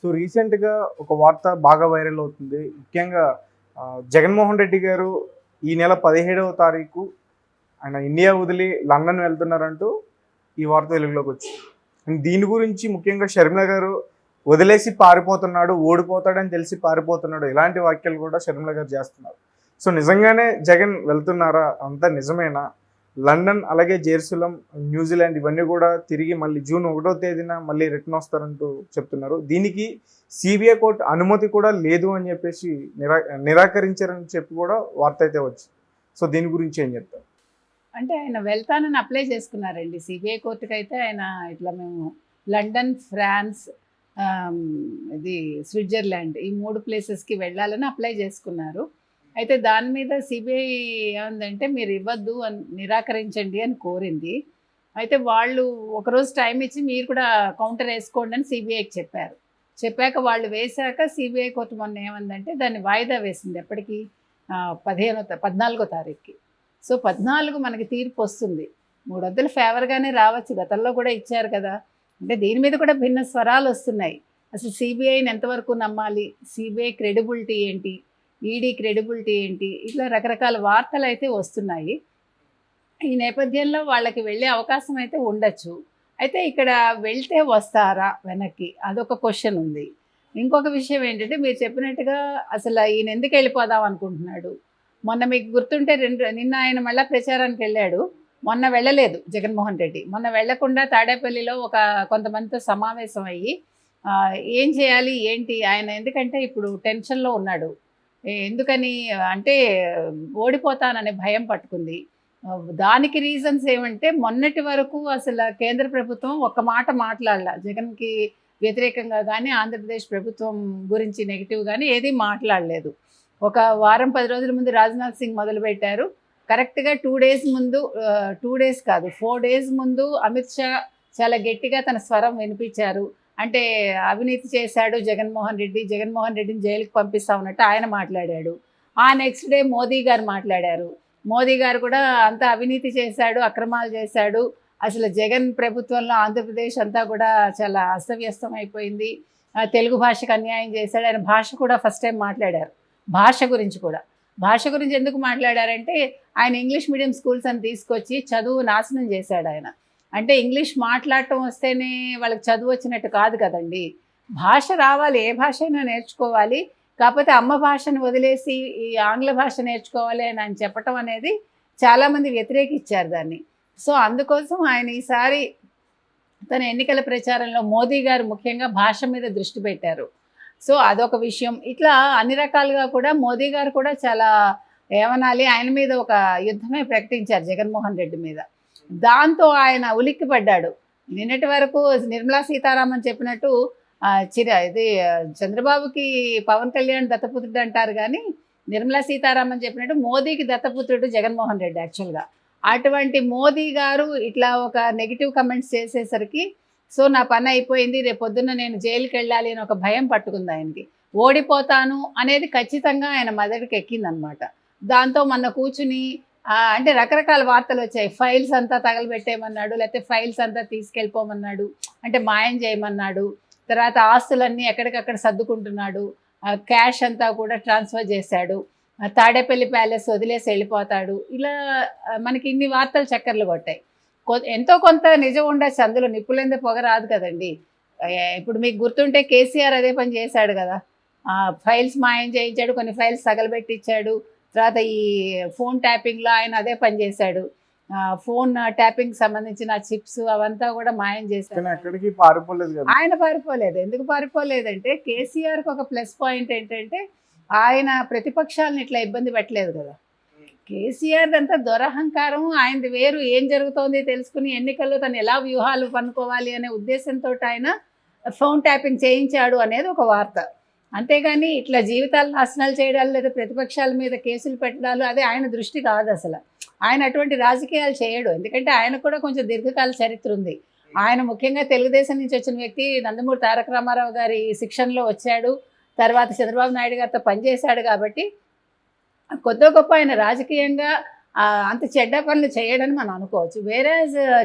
So రీసెంట్‌గా ఒక వార్త బాగా వైరల్ అవుతుంది. ముఖ్యంగా జగన్మోహన్ రెడ్డి గారు ఈ నెల 17వ తారీఖు ఆయన ఇండియా వదిలి లండన్ వెళ్తున్నారంటూ ఈ వార్త వెలుగులోకొచ్చింది. అండ్ దీని గురించి ముఖ్యంగా షర్మిల గారు వదిలేసి పారిపోతున్నాడు, ఓడిపోతాడని తెలిసి పారిపోతున్నాడు. ఇలాంటి వ్యాఖ్యలు కూడా షర్మిల గారు చేస్తున్నారు. సో నిజంగానే జగన్ వెళ్తున్నారా? అంతా నిజమేనా? లండన్ అలాగే జెరూసలేం, న్యూజిలాండ్ ఇవన్నీ కూడా తిరిగి మళ్ళీ జూన్ 1వ తేదీన మళ్ళీ రిటర్న్ వస్తారంటూ చెప్తున్నారు. దీనికి సిబిఐ కోర్టు అనుమతి కూడా లేదు అని చెప్పేసి నిరాకరించారని చెప్పి కూడా వార్త అయితే వచ్చింది. సో దీని గురించి ఏం చెప్తారు? అంటే ఆయన వెళ్తానని అప్లై చేసుకున్నారండి. సిబిఐ కోర్టుకైతే ఆయన ఇట్లా మేము లండన్, ఫ్రాన్స్, ఇది స్విట్జర్లాండ్ ఈ 3 ప్లేసెస్‌కి వెళ్ళాలని అప్లై చేసుకున్నారు. అయితే దాని మీద సిబిఐ ఏమందంటే మీరు ఇవ్వద్దు అని నిరాకరించండి అని కోరింది. అయితే వాళ్ళు ఒకరోజు టైం ఇచ్చి మీరు కూడా కౌంటర్ వేసుకోండి అని సిబిఐకి చెప్పారు. చెప్పాక వాళ్ళు వేశాక సిబిఐ కోర్టు మొన్న ఏమందంటే దాన్ని వాయిదా వేసింది. ఎప్పటికి 14వ తారీఖుకి. సో 14 మనకి తీర్పు వస్తుంది. 3 వంతులు ఫేవర్గానే రావచ్చు. గతంలో కూడా ఇచ్చారు కదా. అంటే దీని మీద కూడా భిన్న స్వరాలు వస్తున్నాయి. అసలు సిబిఐని ఎంతవరకు నమ్మాలి, సిబిఐ క్రెడిబిలిటీ ఏంటి, ఈడీ క్రెడిబిలిటీ ఏంటి, ఇట్లా రకరకాల వార్తలు అయితే వస్తున్నాయి. ఈ నేపథ్యంలో వాళ్ళకి వెళ్ళే అవకాశం అయితే ఉండొచ్చు. అయితే ఇక్కడ వెళ్తే వస్తారా వెనక్కి, అదొక క్వశ్చన్ ఉంది. ఇంకొక విషయం ఏంటంటే మీరు చెప్పినట్టుగా అసలు ఈయన ఎందుకు వెళ్ళిపోదాం అనుకుంటున్నాడు. మొన్న మీకు గుర్తుంటే నిన్న ఆయన మళ్ళీ ప్రచారానికి వెళ్ళాడు. మొన్న వెళ్ళలేదు జగన్మోహన్ రెడ్డి. మొన్న వెళ్లకుండా తాడేపల్లిలో కొంతమందితో సమావేశం అయ్యి ఏం చేయాలి ఏంటి, ఆయన ఎందుకంటే ఇప్పుడు టెన్షన్లో ఉన్నాడు. ఎందుకని అంటే ఓడిపోతాననే భయం పట్టుకుంది. దానికి రీజన్స్ ఏమంటే మొన్నటి వరకు అసలు కేంద్ర ప్రభుత్వం ఒక్క మాట మాట్లాడలా. జగన్కి వ్యతిరేకంగా కానీ ఆంధ్రప్రదేశ్ ప్రభుత్వం గురించి నెగిటివ్ కానీ ఏది మాట్లాడలేదు. ఒక వారం 10 రోజుల ముందు రాజ్నాథ్ సింగ్ మొదలుపెట్టారు. కరెక్ట్గా 2 డేస్ ముందు 2 డేస్ కాదు 4 డేస్ ముందు అమిత్ షా చాలా గట్టిగా తన స్వరం వినిపించారు. అంటే అవినీతి చేశాడు జగన్మోహన్ రెడ్డిని జైలుకి పంపిస్తా ఉన్నట్టు ఆయన మాట్లాడాడు. ఆ నెక్స్ట్ డే మోదీ గారు మాట్లాడారు. మోదీ గారు కూడా అంతా అవినీతి చేశాడు, అక్రమాలు చేశాడు, అసలు జగన్ ప్రభుత్వంలో ఆంధ్రప్రదేశ్ అంతా కూడా చాలా అస్తవ్యస్తం అయిపోయింది, తెలుగు భాషకు అన్యాయం చేశాడు. ఆయన భాష కూడా ఫస్ట్ టైం మాట్లాడారు. భాష గురించి ఎందుకు మాట్లాడారంటే ఆయన ఇంగ్లీష్ మీడియం స్కూల్స్ అని తీసుకొచ్చి చదువు నాశనం చేశాడు ఆయన. అంటే ఇంగ్లీష్ మాట్లాడటం వస్తేనే వాళ్ళకి చదువు వచ్చినట్టు కాదు కదండి. భాష రావాలి, ఏ భాష అయినా నేర్చుకోవాలి. కాకపోతే అమ్మ భాషను వదిలేసి ఈ ఆంగ్ల భాష నేర్చుకోవాలి అని ఆయన చెప్పటం అనేది చాలామంది వ్యతిరేకించారు దాన్ని. సో అందుకోసం ఆయన ఈసారి తన ఎన్నికల ప్రచారంలో మోదీ గారు ముఖ్యంగా భాష మీద దృష్టి పెట్టారు. సో అదొక విషయం. ఇట్లా అన్ని రకాలుగా కూడా మోదీ గారు కూడా చాలా ఏమనాలి, ఆయన మీద ఒక యుద్ధమే ప్రకటించారు జగన్మోహన్ రెడ్డి మీద. దాంతో ఆయన ఉలిక్కిపడ్డాడు. నిన్నటి వరకు నిర్మలా సీతారామన్ చెప్పినట్టు ఇది చంద్రబాబుకి పవన్ కళ్యాణ్ దత్తపుత్రుడు అంటారు కానీ నిర్మలా సీతారామన్ చెప్పినట్టు మోదీకి దత్తపుత్రుడు జగన్మోహన్ రెడ్డి యాక్చువల్గా. అటువంటి మోదీ గారు ఇట్లా ఒక నెగిటివ్ కమెంట్స్ చేసేసరికి సో నా పని అయిపోయింది, రేపు పొద్దున్న నేను జైలుకి వెళ్ళాలి అని ఒక భయం పట్టుకుంది ఆయనకి. ఓడిపోతాను అనేది ఖచ్చితంగా ఆయన మెదడుకి ఎక్కిందనమాట. దాంతో మొన్న కూర్చుని అంటే రకరకాల వార్తలు వచ్చాయి. ఫైల్స్ అంతా తగలబెట్టేయమన్నాడు, లేకపోతే ఫైల్స్ అంతా తీసుకెళ్ళిపోమన్నాడు, అంటే మాయం చేయమన్నాడు. తర్వాత ఆస్తులన్నీ ఎక్కడికక్కడ సర్దుకుంటున్నాడు, క్యాష్ అంతా కూడా ట్రాన్స్ఫర్ చేశాడు, తాడేపల్లి ప్యాలెస్ వదిలేసి వెళ్ళిపోతాడు. ఇలా మనకి ఇన్ని వార్తలు చక్కర్లు కొట్టాయి. ఎంతో కొంత నిజం ఉండొచ్చు అందులో, నిప్పులేందే పొగ రాదు కదండి. ఇప్పుడు మీకు గుర్తుంటే కేసీఆర్ అదే పని చేశాడు కదా. ఫైల్స్ మాయం చేయించాడు, కొన్ని ఫైల్స్ తగలబెట్టించాడు. తర్వాత ఈ ఫోన్ ట్యాపింగ్లో ఆయన అదే పని చేశాడు. ఫోన్ ట్యాపింగ్ సంబంధించిన చిప్స్ అవంతా కూడా మాయం చేశాడు. ఆయన పారిపోలేదు. ఎందుకు పారిపోలేదంటే కేసీఆర్కి ఒక ప్లస్ పాయింట్ ఏంటంటే ఆయన ప్రతిపక్షాలను ఇట్లా ఇబ్బంది పెట్టలేదు కదా. కేసీఆర్ అంతా దురహంకారం, ఆయనది వేరు. ఏం జరుగుతోంది తెలుసుకుని ఎన్నికల్లో తను ఎలా వ్యూహాలు పన్నుకోవాలి అనే ఉద్దేశంతో ఆయన ఫోన్ ట్యాపింగ్ చేయించాడు అనేది ఒక వార్త. అంతేగాని ఇట్లా జీవితాలు నాశనాలు చేయడాలు లేదా ప్రతిపక్షాల మీద కేసులు పెట్టడాలు అదే ఆయన దృష్టి కాదు అసలు. ఆయన అటువంటి రాజకీయాలు చేయడు. ఎందుకంటే ఆయన కూడా కొంచెం దీర్ఘకాల చరిత్ర ఉంది. ఆయన ముఖ్యంగా తెలుగుదేశం నుంచి వచ్చిన వ్యక్తి. నందమూరి తారక రామారావు గారి శిక్షణలో వచ్చాడు, తర్వాత చంద్రబాబు నాయుడు గారితో పనిచేశాడు. కాబట్టి కొద్ది గొప్ప ఆయన రాజకీయంగా అంత చెడ్డ పనులు చేయడని మనం అనుకోవచ్చు. వేరే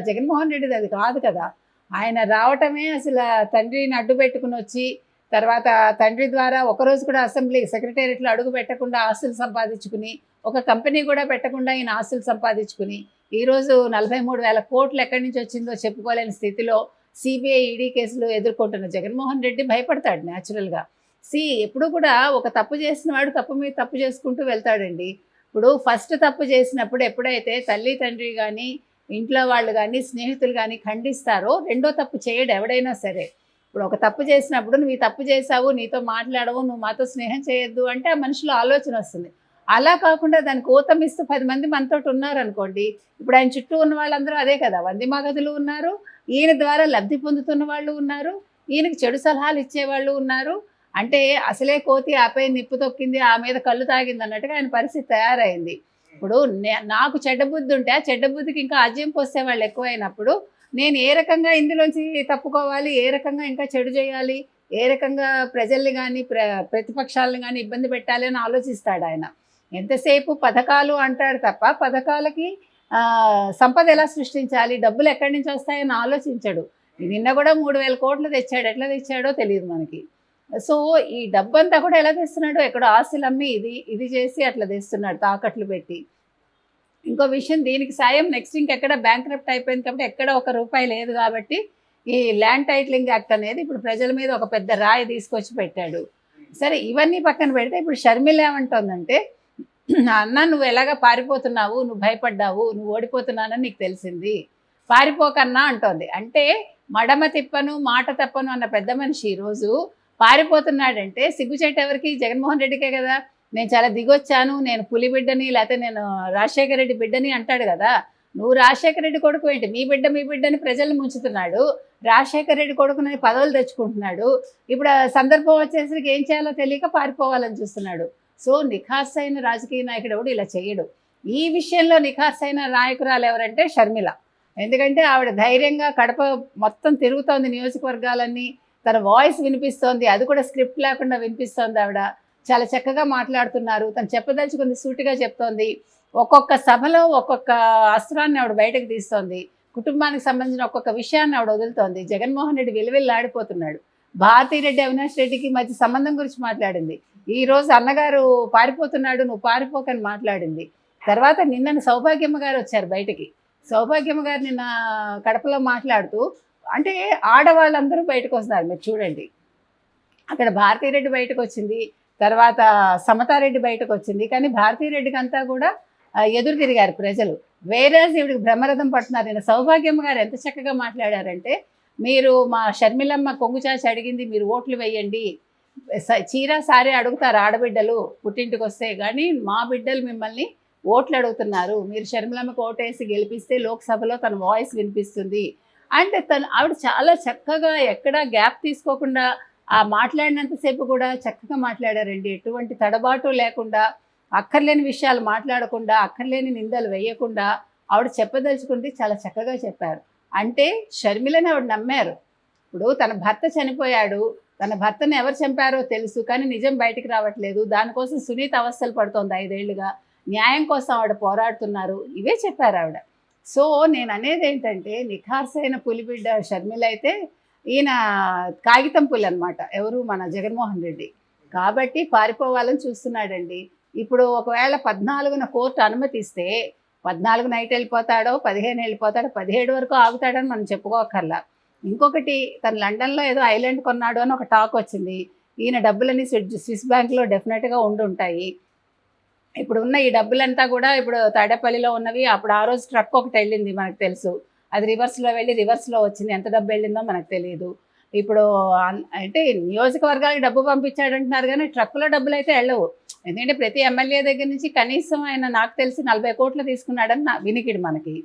జగన్మోహన్ రెడ్డిది అది కాదు కదా. ఆయన రావటమే అసలు తండ్రిని అడ్డు పెట్టుకుని వచ్చి తర్వాత తండ్రి ద్వారా ఒకరోజు కూడా అసెంబ్లీ సెక్రటేరియట్లో అడుగు పెట్టకుండా ఆస్తులు సంపాదించుకుని, ఒక కంపెనీ కూడా పెట్టకుండా ఈయన ఆస్తులు సంపాదించుకుని, ఈరోజు 43,000 కోట్లు ఎక్కడి నుంచి వచ్చిందో చెప్పుకోలేని స్థితిలో సిబిఐ, ఈడీ కేసులు ఎదుర్కొంటున్న జగన్మోహన్ రెడ్డి భయపడతాడు న్యాచురల్గా. ఎప్పుడు కూడా ఒక తప్పు చేసిన వాడు తప్పు మీద తప్పు చేసుకుంటూ వెళ్తాడండి. ఇప్పుడు ఫస్ట్ తప్పు చేసినప్పుడు ఎప్పుడైతే తల్లి తండ్రి కానీ, ఇంట్లో వాళ్ళు కానీ, స్నేహితులు కానీ ఖండిస్తారో రెండో తప్పు చేయడు ఎవడైనా సరే. ఇప్పుడు ఒక తప్పు చేసినప్పుడు నువ్వు ఈ తప్పు చేసావు, నీతో మాట్లాడవు, నువ్వు మాతో స్నేహం చేయొద్దు అంటే ఆ మనిషిలో ఆలోచన వస్తుంది. అలా కాకుండా దానికి ఊతమిస్తూ 10 మంది మనతోటి ఉన్నారనుకోండి, ఇప్పుడు ఆయన చుట్టూ ఉన్న వాళ్ళందరూ అదే కదా, వంది మగధులు ఉన్నారు, ఈయన ద్వారా లబ్ధి పొందుతున్న వాళ్ళు ఉన్నారు, ఈయనకి చెడు సలహాలు ఇచ్చేవాళ్ళు ఉన్నారు. అంటే అసలే కోతి ఆపై నిప్పు తొక్కింది, ఆ మీద కళ్ళు తాగింది అన్నట్టుగా ఆయన పరిస్థితి తయారైంది. ఇప్పుడు నాకు చెడ్డ బుద్ధి ఉంటే ఆ చెడ్డ బుద్ధికి ఇంకా ఆజ్యం పోసే వాళ్ళు ఎక్కువైనప్పుడు నేను ఏ రకంగా ఇందులోంచి తప్పుకోవాలి, ఏ రకంగా ఇంకా చెడు చేయాలి, ఏ రకంగా ప్రజల్ని కానీ ప్రతిపక్షాలను కానీ ఇబ్బంది పెట్టాలి అని ఆలోచిస్తాడు ఆయన. ఎంతసేపు పథకాలు అంటాడు తప్ప పథకాలకి సంపద ఎలా సృష్టించాలి, డబ్బులు ఎక్కడి నుంచి వస్తాయని ఆలోచించడు. నిన్న కూడా 3,000 కోట్లు తెచ్చాడు, ఎట్లా తెచ్చాడో తెలియదు మనకి. సో ఈ డబ్బంతా కూడా ఎలా తెస్తున్నాడు, ఎక్కడో ఆస్తులు అమ్మి ఇది చేసి అట్లా తెస్తున్నాడు తాకట్లు పెట్టి. ఇంకో విషయం, దీనికి సాయం నెక్స్ట్ ఇంకెక్కడ బ్యాంక్రప్ట్ అయిపోయింది కాబట్టి ఎక్కడ ₹1 లేదు కాబట్టి ఈ ల్యాండ్ టైటిలింగ్ యాక్ట్ అనేది ఇప్పుడు ప్రజల మీద ఒక పెద్ద రాయి తీసుకొచ్చి పెట్టాడు. సరే ఇవన్నీ పక్కన పెడితే ఇప్పుడు షర్మిల ఏమంటోందంటే, అన్న నువ్వు ఎలాగ పారిపోతున్నావు, నువ్వు భయపడ్డావు, నువ్వు ఓడిపోతున్నానని నీకు తెలిసింది, పారిపోకన్నా అంటోంది. అంటే మడమ తిప్పను మాట తప్పను అన్న పెద్ద మనిషి ఈరోజు పారిపోతున్నాడంటే సిగ్గుచేట ఎవరికి, జగన్మోహన్ రెడ్డికే కదా. నేను చాలా దిగొచ్చాను, నేను పులి బిడ్డని, లేకపోతే నేను రాజశేఖర రెడ్డి బిడ్డని అంటాడు కదా. నువ్వు రాజశేఖర రెడ్డి కొడుకు ఏంటి, మీ బిడ్డని ప్రజల్ని ముంచుతున్నాడు, రాజశేఖర రెడ్డి కొడుకుని పదవులు తెచ్చుకుంటున్నాడు. ఇప్పుడు సందర్భం వచ్చేసరికి ఏం చేయాలో తెలియక పారిపోవాలని చూస్తున్నాడు. సో నిఖార్సైన రాజకీయ నాయకుడు ఎవడు ఇలా చేయడు. ఈ విషయంలో నిఖార్సైన నాయకురాలు ఎవరంటే షర్మిల. ఎందుకంటే ఆవిడ ధైర్యంగా కడప మొత్తం తిరుగుతోంది, నియోజకవర్గాలన్నీ, తన వాయిస్ వినిపిస్తోంది, అది కూడా స్క్రిప్ట్ లేకుండా వినిపిస్తోంది. ఆవిడ చాలా చక్కగా మాట్లాడుతున్నారు, తను చెప్పదలుచుకుంది సూటిగా చెప్తోంది. ఒక్కొక్క సభలో ఒక్కొక్క అస్త్రాన్ని ఆవిడ బయటకు తీస్తోంది, కుటుంబానికి సంబంధించిన ఒక్కొక్క విషయాన్ని ఆవిడ వదులుతోంది. జగన్మోహన్ రెడ్డి విలువెల్లాడిపోతున్నాడు. భారతిరెడ్డి అవినాష్ రెడ్డికి మధ్య సంబంధం గురించి మాట్లాడింది. ఈరోజు అన్నగారు పారిపోతున్నాడు, నువ్వు పారిపోకని మాట్లాడింది. తర్వాత నిన్న సౌభాగ్యమ్మ గారు వచ్చారు బయటికి. సౌభాగ్యమ్మ గారు నిన్న కడపలో మాట్లాడుతూ, అంటే ఆడవాళ్ళందరూ బయటకు వస్తున్నారు, మీరు చూడండి. అక్కడ భారతీరెడ్డి బయటకు వచ్చింది, తర్వాత సమతారెడ్డి బయటకు వచ్చింది, కానీ భారతీరెడ్డికి అంతా కూడా ఎదురు తిరిగారు ప్రజలు. వేరే ఈవిడికి బ్రహ్మరథం పడుతున్నారు. నేను సౌభాగ్యమ్మ గారు ఎంత చక్కగా మాట్లాడారంటే, మీరు మా షర్మిలమ్మ కొంగు చాచి అడిగింది, మీరు ఓట్లు వేయండి, చీర సారే అడుగుతారు ఆడబిడ్డలు పుట్టింటికి వస్తే, కానీ మా బిడ్డలు మిమ్మల్ని ఓట్లు అడుగుతున్నారు, మీరు షర్మిలమ్మకు ఓటేసి గెలిపిస్తే లోక్సభలో తన వాయిస్ వినిపిస్తుంది అంటే ఆవిడ చాలా చక్కగా ఎక్కడా గ్యాప్ తీసుకోకుండా ఆ మాట్లాడినంతసేపు కూడా చక్కగా మాట్లాడారండి. ఎటువంటి తడబాటు లేకుండా, అక్కర్లేని విషయాలు మాట్లాడకుండా, అక్కర్లేని నిందలు వేయకుండా ఆవిడ చెప్పదలుచుకుంది చాలా చక్కగా చెప్పారు. అంటే షర్మిలని ఆవిడ నమ్మారు. ఇప్పుడు తన భర్త చనిపోయాడు, తన భర్తను ఎవరు చంపారో తెలుసు, కానీ నిజం బయటికి రావట్లేదు, దానికోసం సునీత అవస్థలు పడుతోంది 5 ఏళ్లుగా, న్యాయం కోసం ఆవిడ పోరాడుతున్నారు, ఇవే చెప్పారు ఆవిడ. సో నేను అనేది ఏంటంటే, నిఖార్సైన పులిబిడ్డ షర్మిల అయితే ఈయన కాగితం పులి అనమాట, ఎవరు మన జగన్మోహన్ రెడ్డి. కాబట్టి పారిపోవాలని చూస్తున్నాడండి. ఇప్పుడు ఒకవేళ 14న కోర్టు అనుమతిస్తే 14 నైట్ వెళ్ళిపోతాడో, 15 వెళ్ళిపోతాడో, 17 వరకు ఆగుతాడని మనం చెప్పుకోకర్లా. ఇంకొకటి, తను లండన్లో ఏదో ఐలాండ్ కొన్నాడు అని ఒక టాక్ వచ్చింది. ఈయన డబ్బులన్నీ స్విస్ బ్యాంక్లో డెఫినెట్గా ఉండుంటాయి. ఇప్పుడు ఉన్న ఈ డబ్బులంతా కూడా ఇప్పుడు తాడేపల్లిలో ఉన్నవి. అప్పుడు ఆ రోజు ట్రక్ ఒకటి వెళ్ళింది మనకు తెలుసు, అది రివర్స్లో వెళ్ళి రివర్స్లో వచ్చింది, ఎంత డబ్బు వెళ్ళిందో మనకు తెలియదు. ఇప్పుడు అంటే నియోజకవర్గాలకు డబ్బు పంపించాడంటున్నారు, కానీ ట్రక్కులో డబ్బులు అయితే వెళ్ళవు. ఎందుకంటే ప్రతి ఎమ్మెల్యే దగ్గర నుంచి కనీసం ఆయన నాకు తెలిసి 40 కోట్లు తీసుకున్నాడని నా వినికిడి. మనకి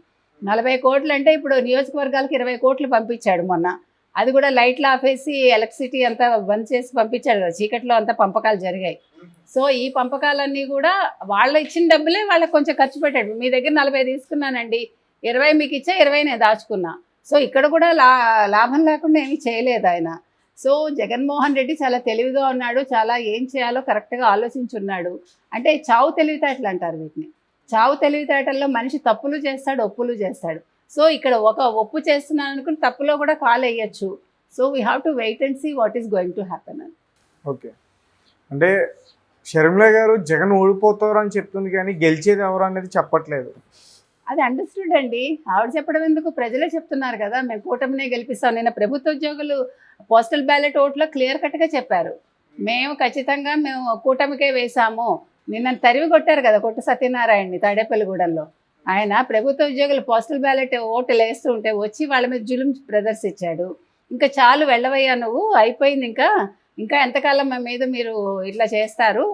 40 కోట్లు అంటే ఇప్పుడు నియోజకవర్గాలకు 20 కోట్లు పంపించాడు మొన్న. అది కూడా లైట్లు ఆపేసి ఎలక్ట్రిసిటీ అంతా బంద్ చేసి పంపించాడు కదా, చీకట్లో అంతా పంపకాలు జరిగాయి. సో ఈ పంపకాలన్నీ కూడా వాళ్ళు ఇచ్చిన డబ్బులే వాళ్ళకి కొంచెం ఖర్చు పెట్టాడు. మీ దగ్గర 40 తీసుకున్నానండి, 20 మీకు ఇచ్చా, 20 నేను దాచుకున్నా. సో ఇక్కడ కూడా లాభం లేకుండా ఏమీ చేయలేదు ఆయన. సో జగన్మోహన్ రెడ్డి చాలా తెలివిగా ఉన్నాడు, చాలా ఏం చేయాలో కరెక్ట్గా ఆలోచించున్నాడు. అంటే చావు తెలివితేటలు అంటారు వీటిని. చావు తెలివితేటల్లో మనిషి తప్పులు చేస్తాడు, ఒప్పులు చేస్తాడు. సో ఇక్కడ ఒక ఒప్పు చేస్తున్నాను అనుకుని తప్పులో కూడా కాలు వేయచ్చు. So we have to wait and see what is going to happen అని. ఓకే. అంటే షర్మిల గారు జగన్ ఓడిపోతారు అని చెప్తుంది కానీ గెలిచేది ఎవరు అనేది చెప్పట్లేదు. అది అండర్స్టూడ్ అండి. ఆవిడ చెప్పడం ఎందుకు, ప్రజలే చెప్తున్నారు కదా మేము కూటమినే గెలిపిస్తాం. నిన్న ప్రభుత్వ ఉద్యోగులు పోస్టల్ బ్యాలెట్ ఓట్లో క్లియర్ కట్గా చెప్పారు, మేము ఖచ్చితంగా మేము కూటమికే వేసాము. నిన్న తరివి కొట్టారు కదా కొట్టు సత్యనారాయణని తాడేపల్లిగూడెంలో. ఆయన ప్రభుత్వ ఉద్యోగులు పోస్టల్ బ్యాలెట్ ఓట్లు వేస్తూ ఉంటే వచ్చి వాళ్ళ మీద జులుం ప్రదర్శించాడు. ఇంకా చాలు వెళ్ళవయ్యా నువ్వు, అయిపోయింది, ఇంకా ఎంతకాలం మా మీద మీరు ఇట్లా చేస్తారు,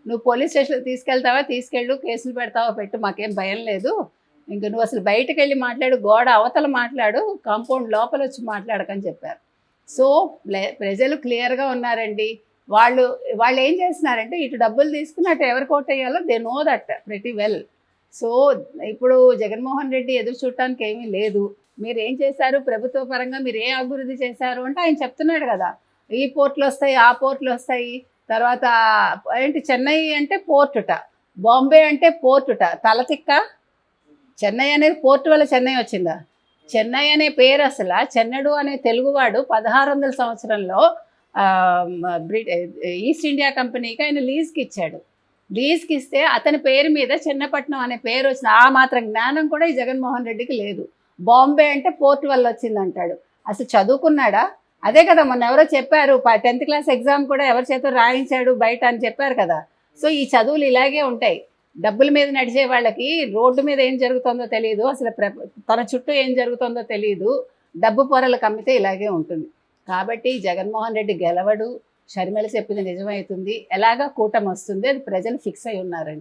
నువ్వు పోలీస్ స్టేషన్కి తీసుకెళ్తావా తీసుకెళ్ళు, కేసులు పెడతావా పెట్టు, మాకేం భయం లేదు, ఇంక నువ్వు అసలు బయటకు వెళ్ళి మాట్లాడు, గోడ అవతల మాట్లాడు, కాంపౌండ్ లోపల వచ్చి మాట్లాడకని చెప్పారు. సో ప్రజలు క్లియర్గా ఉన్నారండి. వాళ్ళు ఏం చేస్తున్నారంటే ఇటు డబ్బులు తీసుకుని అటు ఎవరు కోటేయాలో they know that pretty well. So ఇప్పుడు జగన్మోహన్ రెడ్డి ఎదురు చూడటానికి ఏమీ లేదు. మీరు ఏం చేశారు ప్రభుత్వ పరంగా, మీరు ఏ అభివృద్ధి చేశారు అంటే ఆయన చెప్తున్నాడు కదా, ఈ పోర్టులు వస్తాయి ఆ పోర్టులు వస్తాయి, తర్వాత ఏంటి చెన్నై అంటే పోర్టుట, బాంబే అంటే పోర్టుట, తలతిక్క. చెన్నై అనేది పోర్టు వల్ల చెన్నై వచ్చిందా? చెన్నై అనే పేరు అసలు చెన్నడు అనే తెలుగువాడు 1600 సంవత్సరంలో ఈస్ట్ ఇండియా కంపెనీకి ఆయన లీజ్కి ఇచ్చాడు. లీజ్కి ఇస్తే అతని పేరు మీద చిన్నపట్నం అనే పేరు వచ్చిన ఆ మాత్రం జ్ఞానం కూడా ఈ జగన్మోహన్ రెడ్డికి లేదు. బాంబే అంటే పోర్టు వల్ల వచ్చింది అంటాడు. అసలు చదువుకున్నాడా? అదే కదా మొన్న ఎవరో చెప్పారు 10th క్లాస్ ఎగ్జామ్ కూడా ఎవరి చేత రాయించాడు బయట అని చెప్పారు కదా. సో ఈ చదువులు ఇలాగే ఉంటాయి. డబ్బుల మీద నడిచే వాళ్ళకి రోడ్డు మీద ఏం జరుగుతుందో తెలియదు, అసలు తన చుట్టూ ఏం జరుగుతుందో తెలియదు, డబ్బు పొరలు కమ్మితే ఇలాగే ఉంటుంది. కాబట్టి జగన్మోహన్ రెడ్డి గెలవడు, షర్మిల చెప్పింది నిజమవుతుంది, ఎలాగా కూటమి వస్తుంది, అది ప్రజలు ఫిక్స్ అయి ఉన్నారండి.